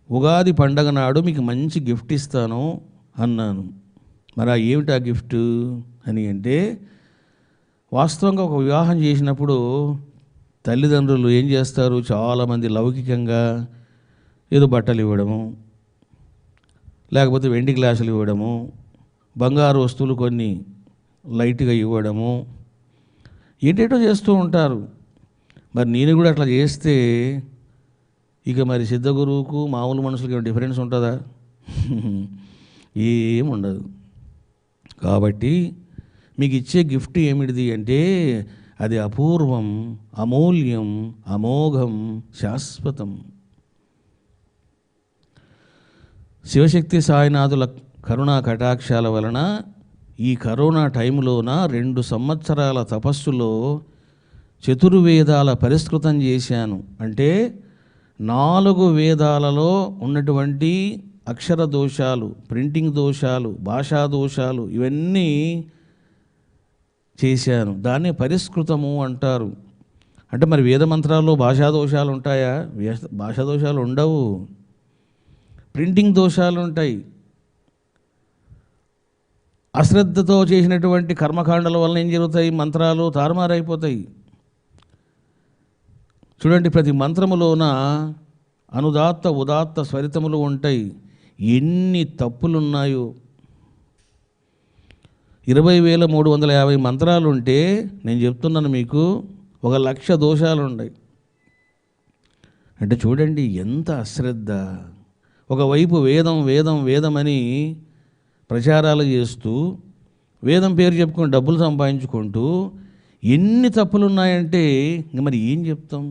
ఉగాది పండగ నాడు మీకు మంచి గిఫ్ట్ ఇస్తాను అన్నాను. మరి ఏమిటి ఆ గిఫ్ట్ అని అంటే, వాస్తవంగా ఒక వివాహం చేసినప్పుడు తల్లిదండ్రులు ఏం చేస్తారు, చాలామంది లౌకికంగా ఏదో బట్టలు ఇవ్వడము, లేకపోతే వెండి గ్లాసులు ఇవ్వడము, బంగారు వస్తువులు కొన్ని లైట్గా ఇవ్వడము, ఏంటేటో చేస్తూ ఉంటారు. మరి నేను కూడా అట్లా చేస్తే ఇక మరి సిద్ధ గురువుకు మామూలు మనుషులకి ఏమైనా డిఫరెన్స్ ఉంటుందా? ఏం ఉండదు. కాబట్టి మీకు ఇచ్చే గిఫ్ట్ ఏమిటిది అంటే, అది అపూర్వం, అమూల్యం, అమోఘం, శాశ్వతం. శివశక్తి సాయినాథుల కరుణా కటాక్షాల వలన ఈ కరోనా టైంలోన 2 సంవత్సరాల తపస్సులో చతుర్వేదాల పరిష్కృతం చేశాను. అంటే 4 వేదాలలో ఉన్నటువంటి అక్షర దోషాలు, ప్రింటింగ్ దోషాలు, భాషా దోషాలు ఇవన్నీ చేశాను. దాన్ని పరిష్కృతము అంటారు. అంటే మరి వేద మంత్రాల్లో భాషా దోషాలు ఉంటాయా? భాషా దోషాలు ఉండవు, ప్రింటింగ్ దోషాలు ఉంటాయి. అశ్రద్ధతో చేసినటువంటి కర్మకాండల వలన ఏం జరుగుతాయి? మంత్రాలు తారుమారైపోతాయి. చూడండి, ప్రతి మంత్రములోన అనుదాత్త ఉదాత్త స్వరితములు ఉంటాయి. ఎన్ని తప్పులున్నాయో! 20,350 మంత్రాలు ఉంటే నేను చెప్తున్నాను మీకు 1,00,000 దోషాలు ఉన్నాయి. అంటే చూడండి ఎంత అశ్రద్ధ. ఒకవైపు వేదం వేదం వేదమని ప్రచారాలు చేస్తూ, వేదం పేరు చెప్పుకొని డబ్బులు సంపాదించుకుంటూ ఎన్ని తప్పులున్నాయంటే ఇంక మరి ఏం చెప్తాం?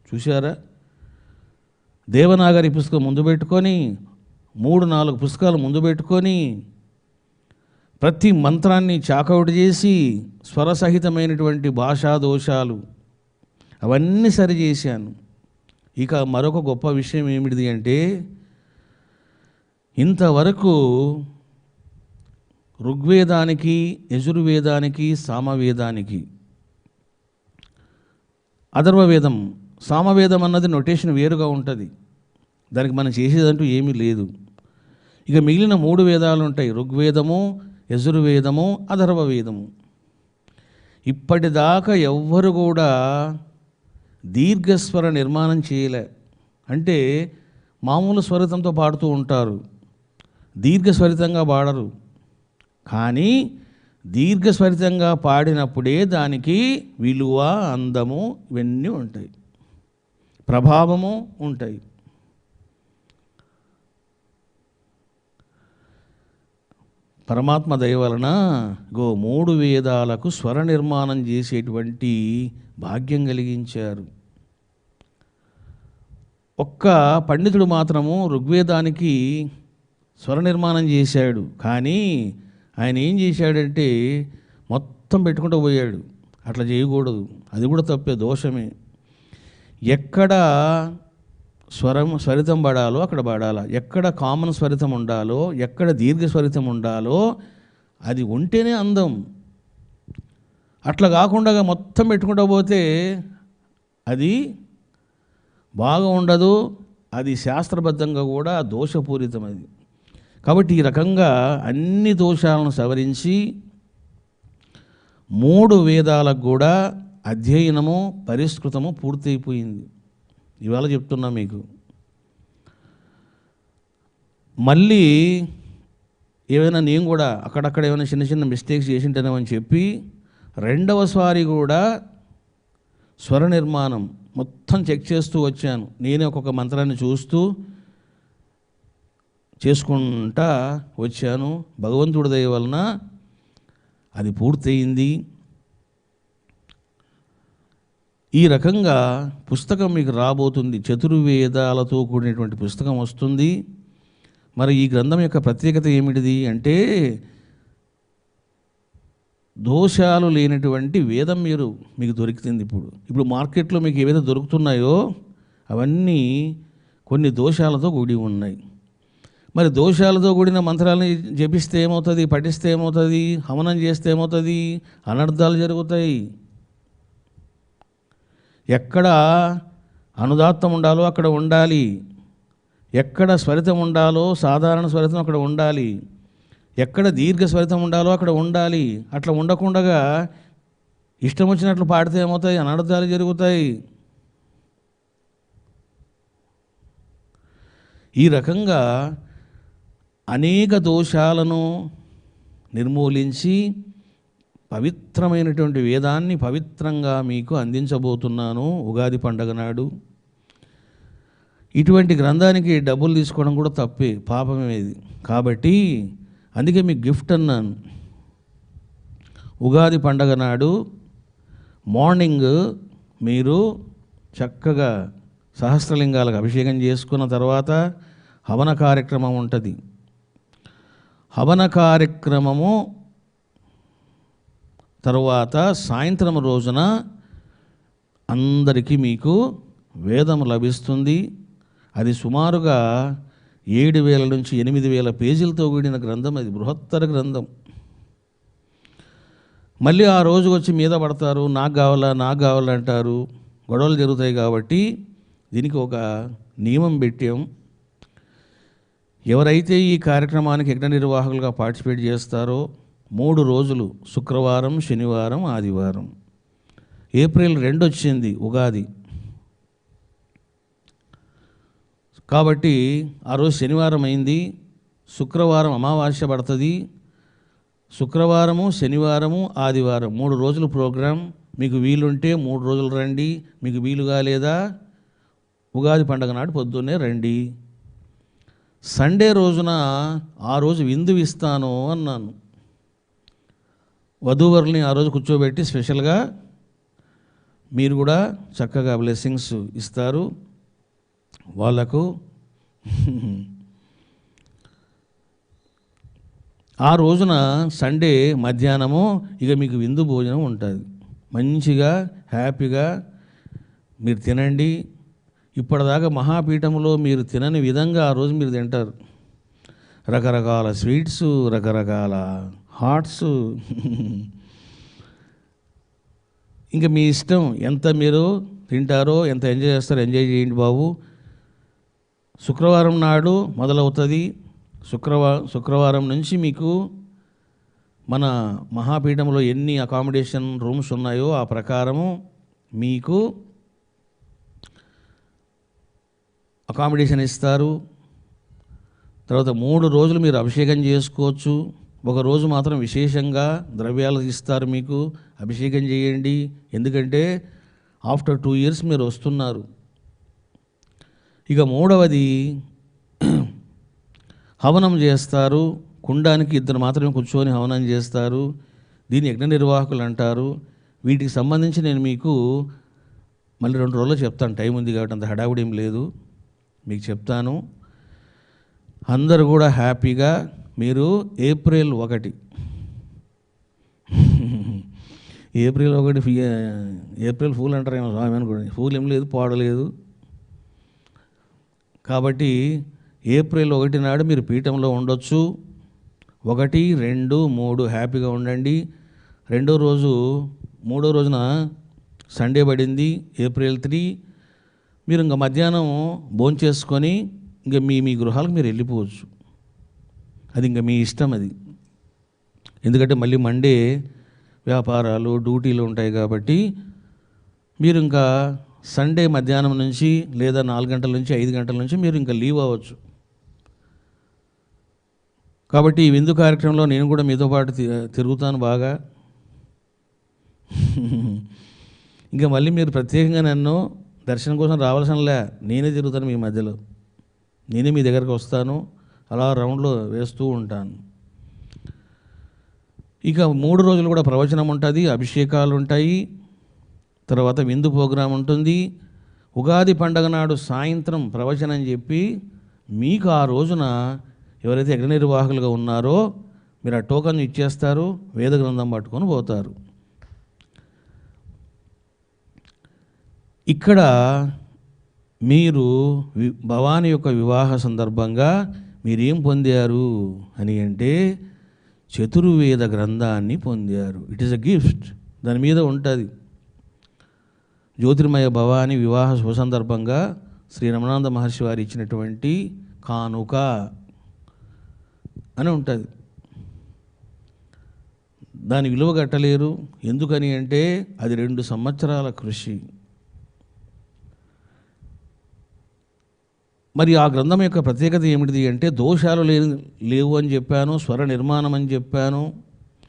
చూశారా? దేవనాగరి పుస్తకం ముందు పెట్టుకొని 3-4 పుస్తకాలు ముందు పెట్టుకొని ప్రతి మంత్రాన్ని చాకౌట్ చేసి స్వరసహితమైనటువంటి భాషా దోషాలు అవన్నీ సరిచేశాను. ఇక మరొక గొప్ప విషయం ఏమిటిది అంటే, ఇంతవరకు ఋగ్వేదానికి, యజుర్వేదానికి, సామవేదానికి, అథర్వవేదం, సామవేదం అన్నది నొటేషన్ వేరుగా ఉంటుంది. దానికి మనం చేసేదంటూ ఏమీ లేదు. ఇక మిగిలిన 3 వేదాలు ఉంటాయి, ఋగ్వేదము, యజుర్వేదము, అథర్వవేదము. ఇప్పటిదాకా ఎవ్వరు కూడా దీర్ఘస్వర నిర్మాణం చేయలే. అంటే మామూలు స్వరితంతో పాడుతూ ఉంటారు, దీర్ఘస్వరితంగా పాడరు. కానీ దీర్ఘస్వరితంగా పాడినప్పుడే దానికి విలువ, అందము ఇవన్నీ ఉంటాయి, ప్రభావము ఉంటాయి. పరమాత్మ దయ వలన 3 వేదాలకు స్వర నిర్మాణం చేసేటువంటి భాగ్యం కలిగించారు. ఒక్క పండితుడు మాత్రము ఋగ్వేదానికి స్వర నిర్మాణం చేశాడు. కానీ ఆయన ఏం చేశాడంటే మొత్తం పెట్టుకుంటూ పోయాడు. అట్లా చేయకూడదు, అది కూడా తప్పే, దోషమే. ఎక్కడ స్వరితం పడాలో అక్కడ పడాలా, ఎక్కడ కామన్ స్వరితం ఉండాలో, ఎక్కడ దీర్ఘ స్వరితం ఉండాలో అది ఉంటేనే అందం. అట్లా కాకుండా మొత్తం పెట్టుకుంటూ పోతే అది బాగా ఉండదు, అది శాస్త్రబద్ధంగా కూడా దోషపూరితం అది. కాబట్టి ఈ రకంగా అన్ని దోషాలను సవరించి 3 వేదాలకు కూడా అధ్యయనము, పరిష్కృతము పూర్తయిపోయింది. ఇవాళ చెప్తున్నా మీకు. మళ్ళీ ఏమైనా నేను కూడా అక్కడక్కడ ఏమైనా చిన్న చిన్న మిస్టేక్స్ చేసింటానేమని చెప్పి 2వసారి కూడా స్వర నిర్మాణం మొత్తం చెక్ చేస్తూ వచ్చాను. నేనే ఒక్కొక్క మంత్రాన్ని చూస్తూ చేసుకుంటా వచ్చాను. భగవంతుడి దయ వలన అది పూర్తయింది. ఈ రకంగా పుస్తకం మీకు రాబోతుంది, చతుర్వేదాలతో కూడినటువంటి పుస్తకం వస్తుంది. మరి ఈ గ్రంథం యొక్క ప్రత్యేకత ఏమిటిది అంటే, దోషాలు లేనటువంటి వేదం మీకు దొరుకుతుంది. ఇప్పుడు మార్కెట్లో మీకు ఏవైతే దొరుకుతున్నాయో అవన్నీ కొన్ని దోషాలతో కూడి ఉన్నాయి. మరి దోషాలతో కూడిన మంత్రాలని జపిస్తే ఏమవుతుంది, పఠిస్తే ఏమవుతుంది, హవనం చేస్తే ఏమవుతుంది? అనర్థాలు జరుగుతాయి. ఎక్కడ అనుదాత్తం ఉండాలో అక్కడ ఉండాలి, ఎక్కడ స్వరితం ఉండాలో సాధారణ స్వరితం అక్కడ ఉండాలి, ఎక్కడ దీర్ఘ స్వరితం ఉండాలో అక్కడ ఉండాలి. అట్లా ఉండకుండా ఇష్టం వచ్చినట్లు పాడితే ఏమవుతాయి, అనర్థాలు జరుగుతాయి. ఈ రకంగా అనేక దోషాలను నిర్మూలించి పవిత్రమైనటువంటి వేదాన్ని పవిత్రంగా మీకు అందించబోతున్నాను ఉగాది పండగ నాడు. ఇటువంటి గ్రంథానికి డబ్బులు తీసుకోవడం కూడా తప్పే, పాపమేది. కాబట్టి అందుకే మీకు గిఫ్ట్ అన్నాను. ఉగాది పండగ నాడు మార్నింగ్ మీరు చక్కగా సహస్రలింగాలకు అభిషేకం చేసుకున్న తర్వాత హవన కార్యక్రమం ఉంటుంది. హవన కార్యక్రమము తరువాత సాయంత్రం రోజున అందరికీ మీకు వేదం లభిస్తుంది. అది సుమారుగా 7,000 నుంచి 8,000 పేజీలతో కూడిన గ్రంథం. అది బృహత్తర గ్రంథం. మళ్ళీ ఆ రోజు వచ్చి మీద పడతారు, నాకు కావాలంటారు, గొడవలు జరుగుతాయి. కాబట్టి దీనికి ఒక నియమం పెట్టాం. ఎవరైతే ఈ కార్యక్రమానికి యజ్ఞ నిర్వాహకులుగా పార్టిసిపేట్ చేస్తారో 3 రోజులు, శుక్రవారం, శనివారం, ఆదివారం. ఏప్రిల్ 2 వచ్చింది ఉగాది, కాబట్టి ఆ రోజు శనివారం అయింది. శుక్రవారం అమావాస్య పడుతుంది. శుక్రవారము, శనివారము, ఆదివారం 3 రోజులు ప్రోగ్రాం. మీకు వీలుంటే 3 రోజులు రండి, మీకు వీలుగా లేదా ఉగాది పండగ నాడు పొద్దున్నే రండి. సండే రోజున ఆ రోజు విందు ఇస్తాను అన్నాను. వధూవరుల్ని ఆ రోజు కూర్చోబెట్టి స్పెషల్గా మీరు కూడా చక్కగా బ్లెస్సింగ్స్ ఇస్తారు వాళ్ళకు. ఆ రోజున సండే మధ్యాహ్నము ఇక మీకు విందు భోజనం ఉంటుంది. మంచిగా హ్యాపీగా మీరు తినండి. ఇప్పటిదాకా మహాపీఠంలో మీరు తినని విధంగా ఆ రోజు మీరు తింటారు. రకరకాల స్వీట్స్, రకరకాల హాట్స్. ఇంకా మీ ఇష్టం, ఎంత మీరు తింటారో, ఎంత ఎంజాయ్ చేస్తారో ఎంజాయ్ చేయండి బాబు. శుక్రవారం నాడు మొదలవుతుంది. శుక్రవారం నుంచి మీకు మన మహాపీఠంలో ఎన్ని అకామిడేషన్ రూమ్స్ ఉన్నాయో ఆ ప్రకారము మీకు అకామిడేషన్ ఇస్తారు. తర్వాత 3 రోజులు మీరు అభిషేకం చేసుకోవచ్చు. ఒక రోజు మాత్రం విశేషంగా ద్రవ్యాలు ఇస్తారు మీకు, అభిషేకం చేయండి. ఎందుకంటే ఆఫ్టర్ 2 years మీరు వస్తున్నారు. ఇక 3వది హవనం చేస్తారు. కుండానికి 2 మాత్రమే కూర్చొని హవనం చేస్తారు. దీన్ని యజ్ఞ నిర్వాహకులు అంటారు. వీటికి సంబంధించి నేను మీకు మళ్ళీ 2 రోజుల్లో చెప్తాను. టైం ఉంది కాబట్టి అంత హడావుడి ఏం లేదు, మీకు చెప్తాను. అందరూ కూడా హ్యాపీగా మీరు ఏప్రిల్ 1 ఏప్రిల్ ఫూల్ అంటారేమో స్వామి అనుకోండి. ఫూల్ ఏం లేదు, పాడలేదు. కాబట్టి ఏప్రిల్ 1 నాడు మీరు పీఠంలో ఉండొచ్చు. 1, 2, 3 హ్యాపీగా ఉండండి. 2వ రోజు 3వ రోజున సండే పడింది, ఏప్రిల్ 3. మీరు ఇంకా మధ్యాహ్నం భోంచేసుకొని ఇంకా మీ గృహాలకు మీరు వెళ్ళిపోవచ్చు. అది ఇంకా మీ ఇష్టం అది. ఎందుకంటే మళ్ళీ మండే వ్యాపారాలు, డ్యూటీలు ఉంటాయి. కాబట్టి మీరు ఇంకా సండే మధ్యాహ్నం నుంచి లేదా 4 గంటల నుంచి 5 గంటల నుంచి మీరు ఇంకా లీవ్ అవ్వచ్చు. కాబట్టి ఈ విందు కార్యక్రమంలో నేను కూడా మీతో పాటు తిరుగుతాను బాగా. ఇంకా మళ్ళీ మీరు ప్రత్యేకంగా నన్ను దర్శనం కోసం రావాల్సినలే, నేనే తిరుగుతాను మీ మధ్యలో, నేనే మీ దగ్గరకు వస్తాను, అలా రౌండ్లో వేస్తూ ఉంటాను. ఇక 3 రోజులు కూడా ప్రవచనం ఉంటుంది, అభిషేకాలు ఉంటాయి, తర్వాత విందు ప్రోగ్రాం ఉంటుంది. ఉగాది పండగ నాడు సాయంత్రం ప్రవచనం చెప్పి మీకు ఆ రోజున ఎవరైతే యజ్ఞ నిర్వాహకులుగా ఉన్నారో మీరు ఆ టోకన్ ఇచ్చేస్తారు, వేద గ్రంథం పట్టుకొని పోతారు. ఇక్కడ మీరు భవాని యొక్క వివాహ సందర్భంగా మీరేం పొందారు అని అంటే చతుర్వేద గ్రంథాన్ని పొందారు. It is a gift. దాని మీద ఉంటుంది జ్యోతిర్మయ భవాని వివాహ శుభ సందర్భంగా శ్రీ రమణానంద మహర్షి వారు ఇచ్చినటువంటి కానుక అని ఉంటుంది. దాని విలువ కట్టలేరు. ఎందుకని అంటే అది 2 సంవత్సరాల కృషి. మరి ఆ గ్రంథం యొక్క ప్రత్యేకత ఏమిటిది అంటే దోషాలు లేవు అని చెప్పాను, స్వర నిర్మాణం అని చెప్పాను.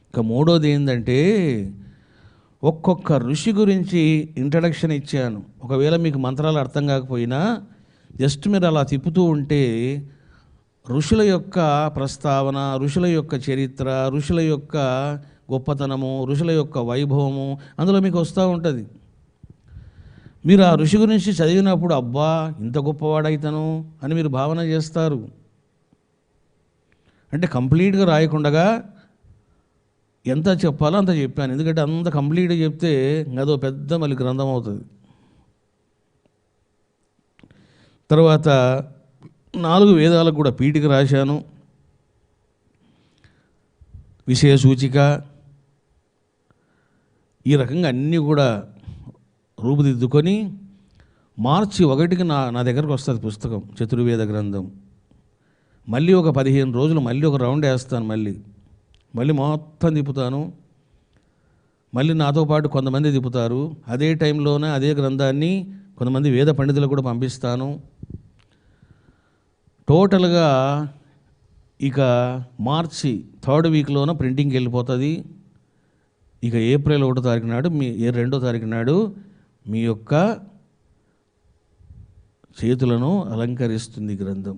ఇక మూడోది ఏంటంటే ఒక్కొక్క ఋషి గురించి ఇంట్రడక్షన్ ఇచ్చాను. ఒకవేళ మీకు మంత్రాలు అర్థం కాకపోయినా జస్ట్ మీరు అలా తిప్పుతూ ఉంటే ఋషుల యొక్క ప్రస్తావన, ఋషుల యొక్క చరిత్ర, ఋషుల యొక్క గొప్పతనము, ఋషుల యొక్క వైభవము అందులో మీకు వస్తూ ఉంటుంది. మీరు ఆ ఋషి గురించి చదివినప్పుడు అబ్బా ఇంత గొప్పవాడైతను అని మీరు భావన చేస్తారు. అంటే కంప్లీట్గా రాయకుండగా ఎంత చెప్పాలో అంత చెప్పాను. ఎందుకంటే అంత కంప్లీట్గా చెప్తే అదో పెద్ద మళ్ళీ గ్రంథం అవుతుంది. తర్వాత 4 వేదాలకు కూడా పీఠిక రాశాను, విషయ సూచిక, ఈ రకంగా అన్నీ కూడా రూపుదిద్దుకొని మార్చి 1కి నా దగ్గరకు వస్తుంది పుస్తకం, చతుర్వేద గ్రంథం. మళ్ళీ ఒక 15 రోజులు మళ్ళీ ఒక రౌండ్ వేస్తాను, మళ్ళీ మొత్తం తిప్పుతాను. మళ్ళీ నాతో పాటు కొంతమంది తిప్పుతారు. అదే టైంలోనే అదే గ్రంథాన్ని కొంతమంది వేద పండితులకు కూడా పంపిస్తాను. టోటల్గా ఇక మార్చి 3rd వీక్లోన ప్రింటింగ్కి వెళ్ళిపోతుంది. ఇక ఏప్రిల్ 1వ తారీఖు నాడు 2వ తారీఖు నాడు మీ యొక్క చేతులను అలంకరిస్తుంది గ్రంథం.